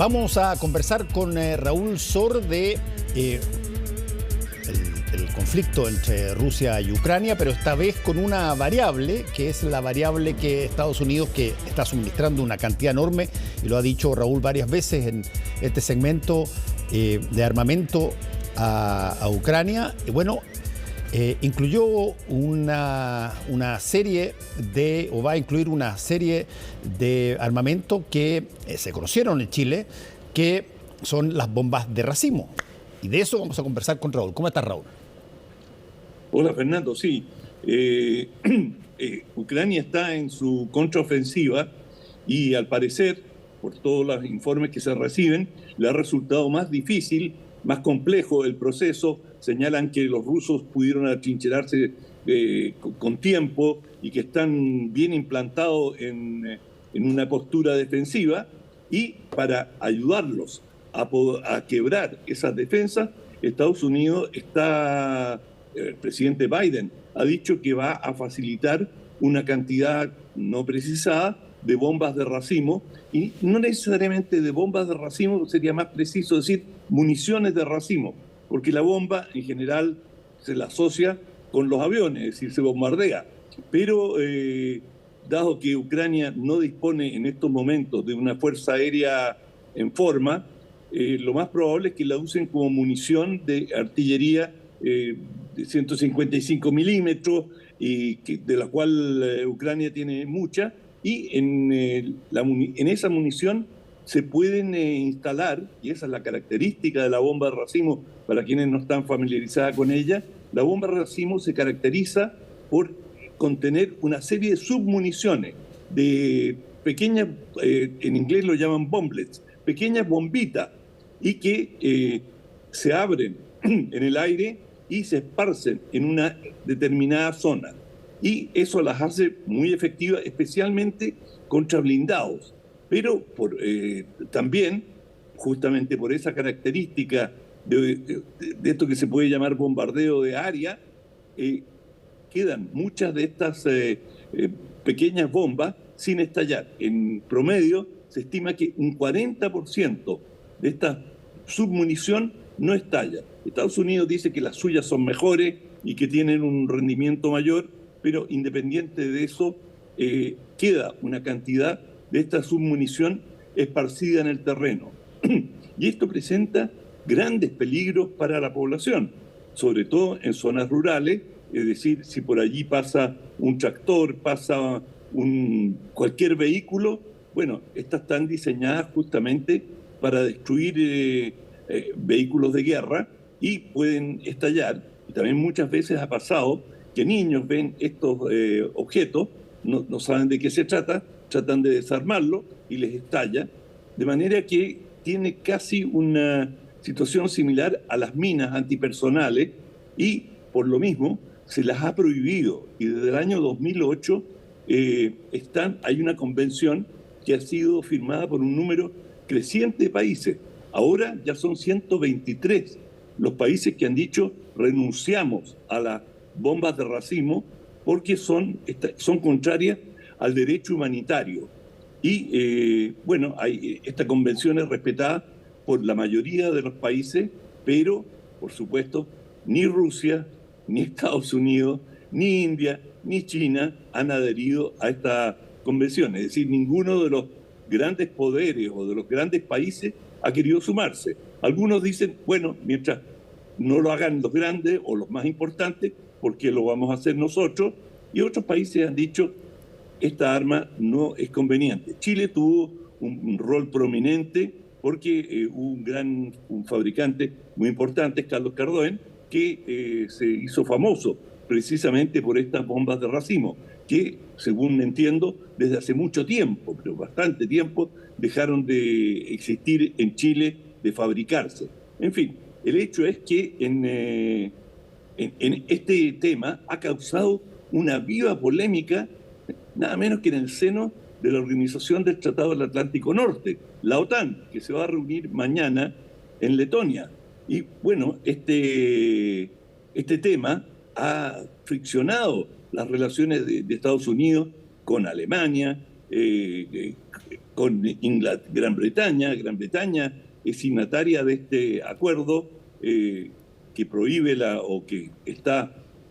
Vamos a conversar con Raúl Sor de el conflicto entre Rusia y Ucrania, pero esta vez con una variable, que es la variable que Estados Unidos, que está suministrando una cantidad enorme, y lo ha dicho Raúl varias veces en este segmento, de armamento a Ucrania. Y bueno, incluyó una serie de, o va a incluir una serie de armamento que se conocieron en Chile, que son las bombas de racimo. Y de eso vamos a conversar con Raúl. ¿Cómo estás, Raúl? Hola, Fernando. Sí, Ucrania está en su contraofensiva y al parecer, por todos los informes que se reciben, le ha resultado más difícil, más complejo el proceso. Señalan que los rusos pudieron atrincherarse con tiempo y que están bien implantados en una postura defensiva, y para ayudarlos a quebrar esas defensas, Estados Unidos el presidente Biden ha dicho que va a facilitar una cantidad no precisada de bombas de racimo, y no necesariamente de bombas de racimo, sería más preciso decir municiones de racimo, porque la bomba en general se la asocia con los aviones, es decir, se bombardea. Pero dado que Ucrania no dispone en estos momentos de una fuerza aérea en forma, lo más probable es que la usen como munición de artillería de 155 milímetros, de la cual Ucrania tiene mucha, y en esa munición se pueden instalar, y esa es la característica de la bomba de racimo, para quienes no están familiarizados con ella. La bomba de racimo se caracteriza por contener una serie de submuniciones, de pequeñas, en inglés lo llaman bomblets, pequeñas bombitas, y que se abren en el aire y se esparcen en una determinada zona. Y eso las hace muy efectivas, especialmente contra blindados. Pero también, justamente por esa característica de esto que se puede llamar bombardeo de área, quedan muchas de estas pequeñas bombas sin estallar. En promedio, se estima que un 40% de esta submunición no estalla. Estados Unidos dice que las suyas son mejores y que tienen un rendimiento mayor, pero independiente de eso, queda una cantidad de esta submunición esparcida en el terreno. Y esto presenta grandes peligros para la población, sobre todo en zonas rurales. Es decir, si por allí pasa un tractor, pasa cualquier vehículo, bueno, estas están diseñadas justamente para destruir vehículos de guerra y pueden estallar. Y también muchas veces ha pasado que niños ven estos objetos, no saben de qué se trata, tratan de desarmarlo y les estalla, de manera que tiene casi una situación similar a las minas antipersonales, y por lo mismo se las ha prohibido. Y desde el año 2008 hay una convención que ha sido firmada por un número creciente de países. Ahora ya son 123 los países que han dicho renunciamos a las bombas de racimo porque son contrarias al derecho humanitario. Y bueno, esta convención es respetada por la mayoría de los países, pero por supuesto ni Rusia, ni Estados Unidos, ni India, ni China han adherido a esta convención. Es decir, ninguno de los grandes poderes o de los grandes países ha querido sumarse. Algunos dicen, bueno, mientras no lo hagan los grandes o los más importantes, porque lo vamos a hacer nosotros. Y otros países han dicho, esta arma no es conveniente. Chile tuvo un rol prominente porque hubo un fabricante muy importante, Carlos Cardoen, que se hizo famoso precisamente por estas bombas de racimo, que, según entiendo, desde hace mucho tiempo, pero bastante tiempo, dejaron de existir en Chile, de fabricarse. En fin, el hecho es que en este tema ha causado una viva polémica, nada menos que en el seno de la Organización del Tratado del Atlántico Norte, la OTAN, que se va a reunir mañana en Letonia. Y bueno, este tema ha friccionado las relaciones de Estados Unidos con Alemania, con Gran Bretaña. Gran Bretaña es signataria de este acuerdo que prohíbe o que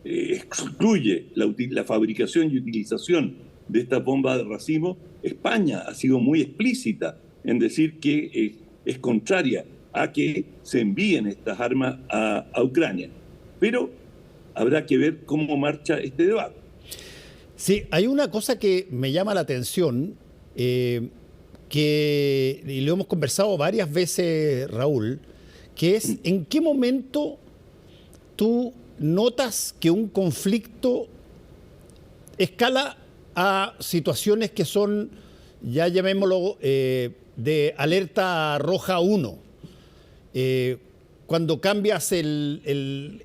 excluye la fabricación y utilización de estas bombas de racimo. España ha sido muy explícita en decir que es contraria a que se envíen estas armas a Ucrania. Pero habrá que ver cómo marcha este debate. Sí, hay una cosa que me llama la atención, y lo hemos conversado varias veces, Raúl, que es en qué momento tú notas que un conflicto escala a situaciones que son, ya llamémoslo, de alerta roja 1. Cuando cambias el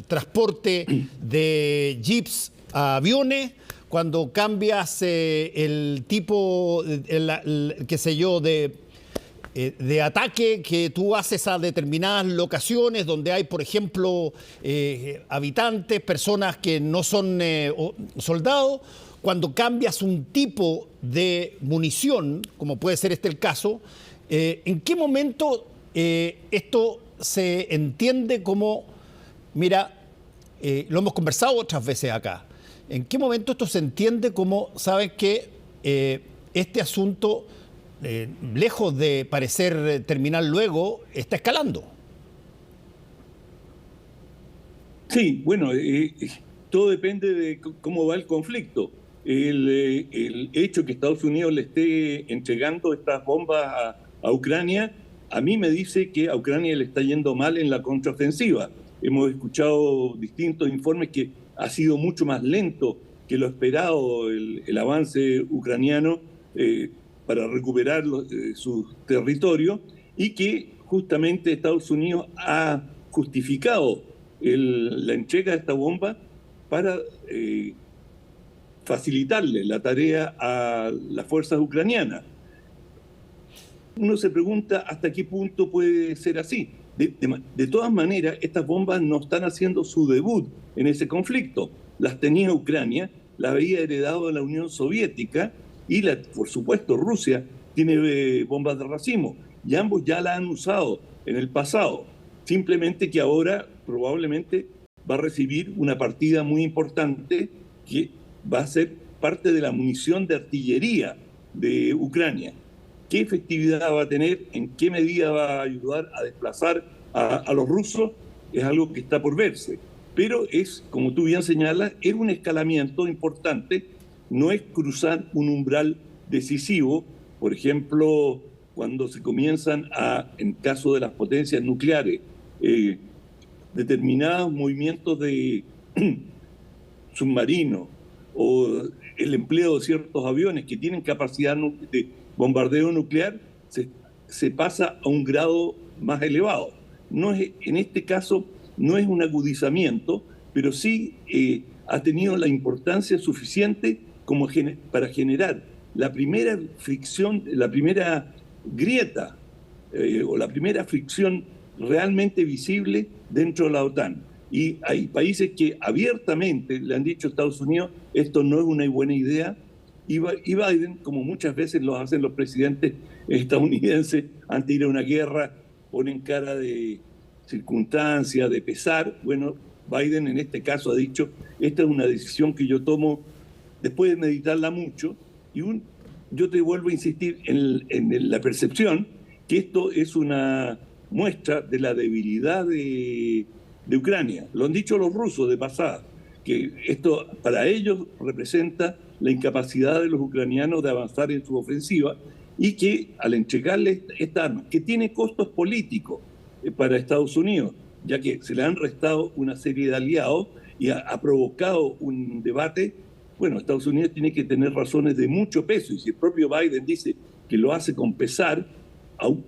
transporte de jeeps a aviones, cuando cambias el tipo, qué sé yo, de ataque que tú haces a determinadas locaciones donde hay, por ejemplo, habitantes, personas que no son soldados, cuando cambias un tipo de munición, como puede ser este el caso, ¿en qué momento esto se entiende como, mira, lo hemos conversado otras veces acá, ¿en qué momento esto se entiende como, sabes que este asunto, lejos de parecer terminar luego, está escalando? Sí, bueno, todo depende de cómo va el conflicto. El hecho que Estados Unidos le esté entregando estas bombas a Ucrania, a mí me dice que a Ucrania le está yendo mal en la contraofensiva. Hemos escuchado distintos informes que ha sido mucho más lento que lo esperado el avance ucraniano para recuperar su territorio, y que justamente Estados Unidos ha justificado la entrega de esta bomba para facilitarle la tarea a las fuerzas ucranianas. Uno se pregunta hasta qué punto puede ser así. De todas maneras, estas bombas no están haciendo su debut en ese conflicto. Las tenía Ucrania, las había heredado de la Unión Soviética, y por supuesto Rusia tiene bombas de racimo, y ambos ya las han usado en el pasado. Simplemente que ahora probablemente va a recibir una partida muy importante que va a ser parte de la munición de artillería de Ucrania. ¿Qué efectividad va a tener? ¿En qué medida va a ayudar a desplazar a los rusos? Es algo que está por verse. Pero es, como tú bien señalas, es un escalamiento importante, no es cruzar un umbral decisivo. Por ejemplo, cuando se comienzan en caso de las potencias nucleares, determinados movimientos de submarinos o el empleo de ciertos aviones que tienen capacidad de bombardeo nuclear, se pasa a un grado más elevado. En este caso no es un agudizamiento, pero sí ha tenido la importancia suficiente como para generar la primera fricción, la primera grieta o la primera fricción realmente visible dentro de la OTAN. Y hay países que abiertamente le han dicho a Estados Unidos, esto no es una buena idea, y Biden, como muchas veces lo hacen los presidentes estadounidenses antes de ir a una guerra, ponen cara de circunstancia, de pesar. Bueno, Biden en este caso ha dicho, esta es una decisión que yo tomo después de meditarla mucho, y yo te vuelvo a insistir en la percepción que esto es una muestra de la debilidad de Ucrania. Lo han dicho los rusos de pasada, que esto para ellos representa la incapacidad de los ucranianos de avanzar en su ofensiva, y que al entregarle esta arma, que tiene costos políticos para Estados Unidos, ya que se le han restado una serie de aliados y ha provocado un debate. Bueno, Estados Unidos tiene que tener razones de mucho peso, y si el propio Biden dice que lo hace con pesar,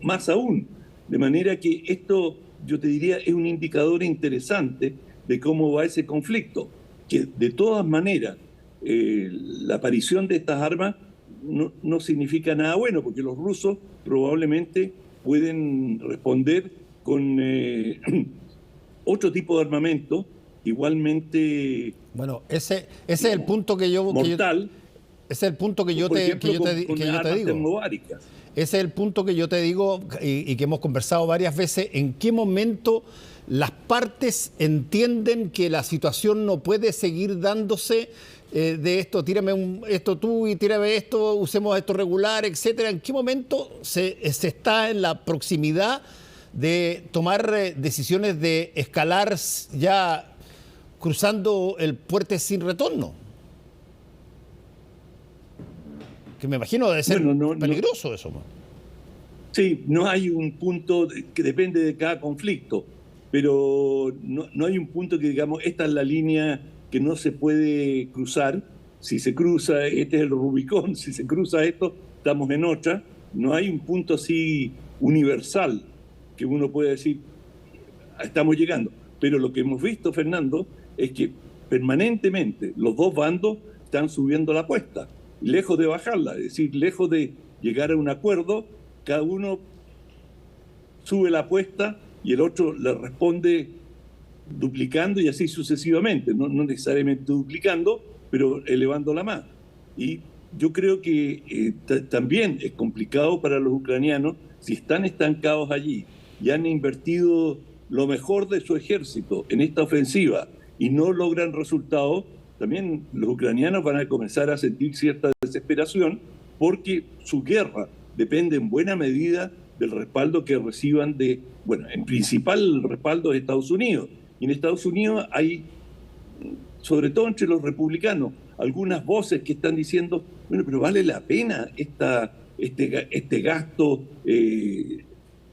más aún. De manera que esto, yo te diría, es un indicador interesante de cómo va ese conflicto, que de todas maneras la aparición de estas armas no significa nada bueno, porque los rusos probablemente pueden responder con otro tipo de armamento igualmente. Bueno, ese es el punto que yo... mortal. Ese es el punto que yo Por te ejemplo, digo. termobáricas. Ese es el punto que yo te digo y que hemos conversado varias veces. ¿En qué momento las partes entienden que la situación no puede seguir dándose de esto? Tírame esto tú y tírame esto, usemos esto regular, etcétera. ¿En qué momento se está en la proximidad de tomar decisiones de escalar ya cruzando el puente sin retorno? Que me imagino debe ser peligroso eso. Sí, no hay un punto que depende de cada conflicto, pero no hay un punto que digamos, esta es la línea que no se puede cruzar. Si se cruza, este es el Rubicón, si se cruza esto, estamos en otra. No hay un punto así universal que uno pueda decir, estamos llegando. Pero lo que hemos visto, Fernando, es que permanentemente los dos bandos están subiendo la apuesta, lejos de bajarla, es decir, lejos de llegar a un acuerdo, cada uno sube la apuesta y el otro le responde duplicando y así sucesivamente, no necesariamente duplicando, pero elevándola más. Y yo creo que también es complicado para los ucranianos si están estancados allí y han invertido lo mejor de su ejército en esta ofensiva y no logran resultados. También los ucranianos van a comenzar a sentir cierta desesperación porque su guerra depende en buena medida del respaldo que reciban en principal el respaldo de Estados Unidos. Y en Estados Unidos hay, sobre todo entre los republicanos, algunas voces que están diciendo, bueno, pero vale la pena este gasto,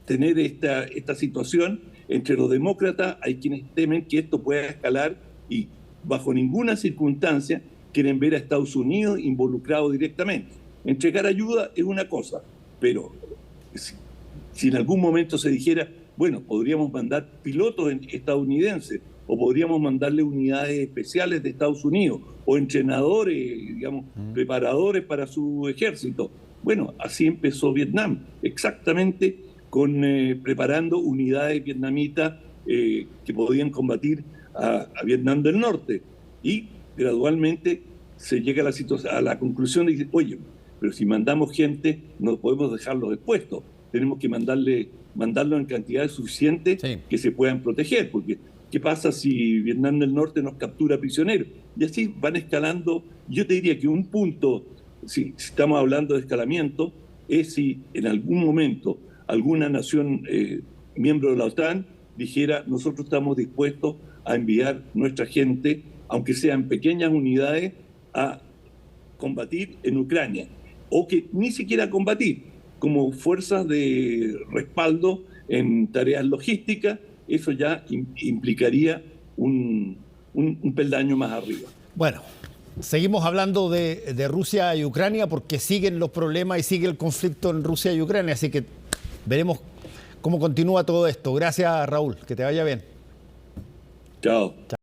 tener esta situación. Entre los demócratas hay quienes temen que esto pueda escalar y bajo ninguna circunstancia quieren ver a Estados Unidos involucrado directamente. Entregar ayuda es una cosa, pero si en algún momento se dijera, bueno, podríamos mandar pilotos estadounidenses o podríamos mandarle unidades especiales de Estados Unidos o entrenadores, digamos, preparadores para su ejército. Bueno, así empezó Vietnam, exactamente preparando unidades vietnamitas que podían combatir a Vietnam del Norte. Y gradualmente se llega a la conclusión de que, oye, pero si mandamos gente, no podemos dejarlos expuestos. Tenemos que mandarlo en cantidades suficientes que se puedan proteger, porque ¿qué pasa si Vietnam del Norte nos captura prisioneros? Y así van escalando. Yo te diría que un punto, si estamos hablando de escalamiento, es si en algún momento alguna nación miembro de la OTAN dijera, nosotros estamos dispuestos a enviar nuestra gente, aunque sean pequeñas unidades, a combatir en Ucrania, o que ni siquiera combatir, como fuerzas de respaldo en tareas logísticas. Eso ya implicaría un peldaño más arriba. Bueno, seguimos hablando de Rusia y Ucrania porque siguen los problemas y sigue el conflicto en Rusia y Ucrania, así que veremos cómo continúa todo esto. Gracias, Raúl, que te vaya bien. Chao.